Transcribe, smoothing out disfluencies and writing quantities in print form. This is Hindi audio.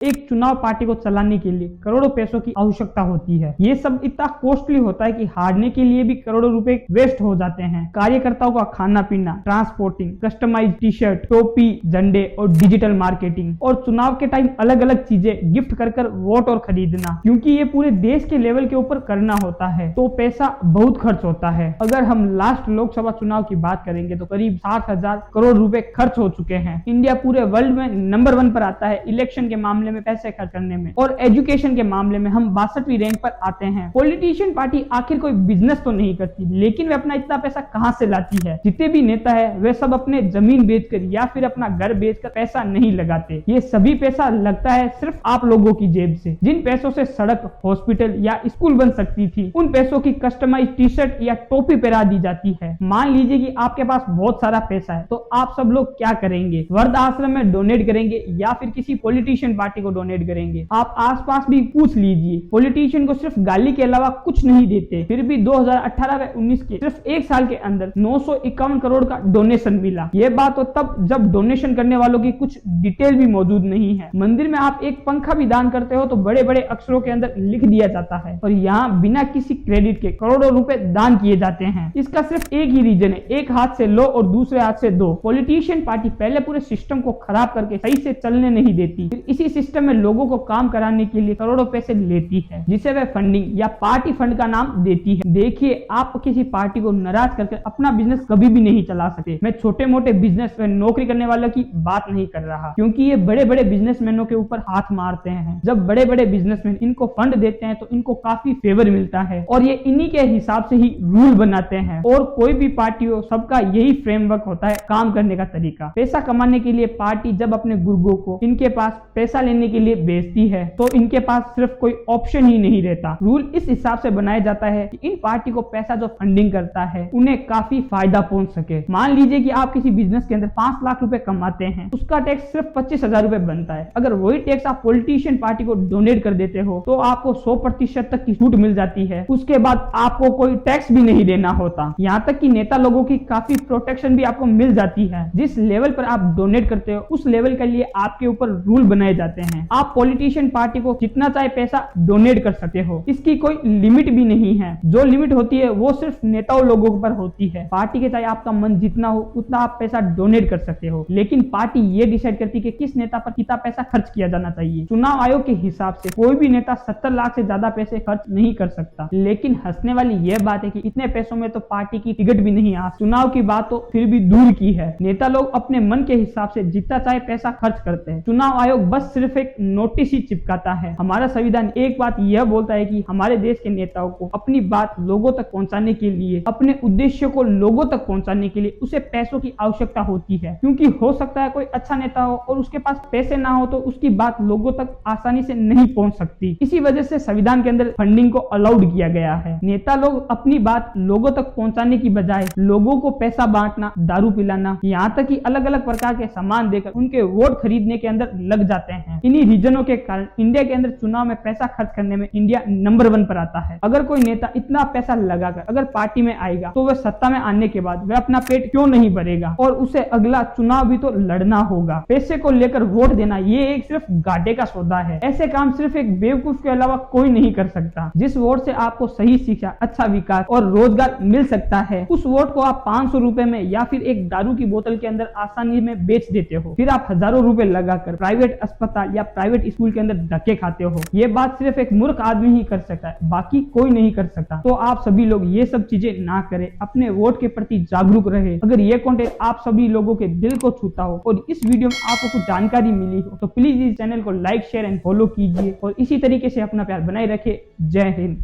एक चुनाव पार्टी को चलाने के लिए करोड़ों पैसों की आवश्यकता होती है। ये सब इतना कॉस्टली होता है कि हारने के लिए भी करोड़ों रुपए वेस्ट हो जाते हैं। कार्यकर्ताओं का खाना पीना, ट्रांसपोर्टिंग, कस्टमाइज टी शर्ट, टोपी, झंडे और डिजिटल मार्केटिंग, और चुनाव के टाइम अलग अलग चीजें गिफ्ट कर वोट और खरीदना, क्योंकि ये पूरे देश के लेवल के ऊपर करना होता है तो पैसा बहुत खर्च होता है। अगर हम लास्ट लोकसभा चुनाव की बात करेंगे तो करीब 60,000 करोड़ रुपए खर्च हो चुके हैं। इंडिया पूरे वर्ल्ड में नंबर 1 पर आता है इलेक्शन के मामले में पैसे खर्च करने में, और एजुकेशन के मामले में हम 62वीं रैंक पर आते हैं। पॉलिटिशियन पार्टी आखिर कोई बिजनेस तो नहीं करती, लेकिन वे अपना इतना पैसा कहां से लाती है? जितने भी नेता है वे सब अपने जमीन बेचकर या फिर अपना घर बेचकर पैसा नहीं लगाते। ये सभी पैसा लगता है सिर्फ आप लोगों की जेब से। जिन पैसों से सड़क, हॉस्पिटल या स्कूल बन सकती थी, उन पैसों की कस्टमाइज टी शर्ट या टोपी पहना दी जाती है। मान लीजिए कि आपके पास बहुत सारा पैसा है, तो आप सब लोग क्या करेंगे? वृद्ध आश्रम में डोनेट करेंगे या फिर किसी पॉलिटिशियन पार्टी को डोनेट करेंगे? आप आसपास भी पूछ लीजिए, पॉलिटिशियन को सिर्फ गाली के अलावा कुछ नहीं देते। फिर भी 2018 व 19 के सिर्फ एक साल के अंदर 951 करोड़ का डोनेशन मिला। यह बात तो तब जब डोनेशन करने वालों की कुछ डिटेल भी मौजूद नहीं है। मंदिर में आप एक पंखा भी दान करते हो तो बड़े बड़े अक्षरों के अंदर लिख दिया जाता है, और यहाँ बिना किसी क्रेडिट के करोड़ों रुपए दान किए जाते हैं। इसका सिर्फ एक ही रीजन है, एक हाथ से लो और दूसरे हाथ से दो। पॉलिटिशियन पार्टी पहले पूरे सिस्टम को खराब करके सही से चलने नहीं देती, फिर इसी सिस्टम में लोगों को काम कराने के लिए करोड़ों पैसे लेती है, जिसे वह फंडिंग या पार्टी फंड का नाम देती है। देखिए, आप किसी पार्टी को नाराज करके अपना बिजनेस कभी भी नहीं चला सकते। मैं छोटे मोटे बिजनेस में नौकरी करने वालों की बात नहीं कर रहा, क्योंकि ये बड़े बड़े बिजनेसमैनों के ऊपर हाथ मारते हैं। जब बड़े बड़े बिजनेसमैन इनको फंड देते हैं तो इनको काफी फेवर मिलता है, और ये इन्हीं के हिसाब से ही रूल बनाते हैं। और कोई भी पार्टी हो, सबका यही फ्रेमवर्क होता है काम करने का तरीका। पैसा कमाने के लिए पार्टी जब अपने गुर्गों को इनके पास पैसा लेने के लिए भेजती है तो इनके पास सिर्फ कोई ऑप्शन ही नहीं रहता। रूल इस हिसाब से बनाया जाता है कि इन पार्टी को पैसा जो फंडिंग करता है उन्हें काफी फायदा पहुंच सके। मान लीजिए कि आप किसी बिजनेस के अंदर 5 लाख रुपए कमाते हैं, उसका टैक्स सिर्फ 25,000 रुपए बनता है। अगर वही टैक्स आप पॉलिटिशियन पार्टी को डोनेट कर देते हो तो आपको 100% तक की छूट मिल जाती है। उसके बाद आपको कोई टैक्स भी नहीं देना होता। यहाँ तक कि नेता लोगों की काफी प्रोटेक्शन भी आपको मिल जाती है। जिस लेवल पर आप डोनेट करते हो उस लेवल के लिए आपके ऊपर रूल बनाए जाते हैं। आप पॉलिटिशियन पार्टी को जितना चाहे पैसा डोनेट कर सकते हो, इसकी कोई लिमिट भी नहीं है। जो लिमिट होती है वो सिर्फ नेताओं लोगों पर होती है। पार्टी के चाहे आपका मन जितना हो उतना आप पैसा डोनेट कर सकते हो, लेकिन पार्टी ये डिसाइड करती है कि किस नेता पर कितना पैसा खर्च किया जाना चाहिए। चुनाव आयोग के हिसाब से कोई भी नेता 70 लाख से ज्यादा पैसे खर्च नहीं कर सकता, लेकिन हंसने वाली यह बात है कि इतने पैसों में तो पार्टी की टिकट भी नहीं आ। चुनाव की बात तो फिर भी दूर की है, नेता लोग अपने मन के हिसाब से जितना चाहे पैसा खर्च करते हैं। चुनाव आयोग बस सिर्फ एक नोटिस ही चिपकाता है। हमारा संविधान एक बात यह बोलता है कि हमारे देश के नेताओं को अपनी बात लोगों तक पहुंचाने के लिए, अपने उद्देश्य को लोगों तक पहुंचाने के लिए उसे पैसों की आवश्यकता होती है, क्योंकि हो सकता है कोई अच्छा नेता हो और उसके पास पैसे ना हो तो उसकी बात लोगों तक आसानी से नहीं पहुंच सकती। इसी वजह से संविधान के अंदर फंडिंग को अलाउड किया गया है। नेता लोग अपनी बात लोगों तक पहुंचाने की बजाय लोगों को पैसा बांटना, दारू पिलाना, यहाँ तक कि अलग अलग प्रकार के सामान देकर उनके वोट खरीदने के अंदर लग जाते हैं। इन्हीं रीजनों के कारण इंडिया के अंदर चुनाव में पैसा खर्च करने में इंडिया नंबर 1 पर आता है। अगर कोई नेता इतना पैसा लगाकर अगर पार्टी में आएगा तो वह सत्ता में आने के बाद वह अपना पेट क्यों नहीं भरेगा, और उसे अगला चुनाव भी तो लड़ना होगा। पैसे को लेकर वोट देना ये एक सिर्फ घाटे का सौदा है। ऐसे काम सिर्फ एक बेवकूफ के अलावा कोई नहीं कर सकता। जिस वोट से आपको सही शिक्षा, अच्छा विकास और रोजगार मिल सकता है, उस वोट को आप 500 रुपए में या फिर एक दारू की बोतल के अंदर आसानी में बेच देते हो। फिर आप हजारों रुपए लगाकर प्राइवेट अस्पताल या प्राइवेट स्कूल के अंदर धक्के खाते हो। ये बात सिर्फ एक मूर्ख आदमी ही कर सकता है, बाकी कोई नहीं कर सकता। तो आप सभी लोग ये सब चीजें ना करें, अपने वोट के प्रति जागरूक रहे। अगर ये कंटेंट आप सभी लोगों के दिल को छूता हो और इस वीडियो में आपको कुछ जानकारी मिली हो तो प्लीज इस चैनल को लाइक, शेयर एंड फॉलो कीजिए, और इसी तरीके से अपना प्यार बनाए रखे। जय हिंद।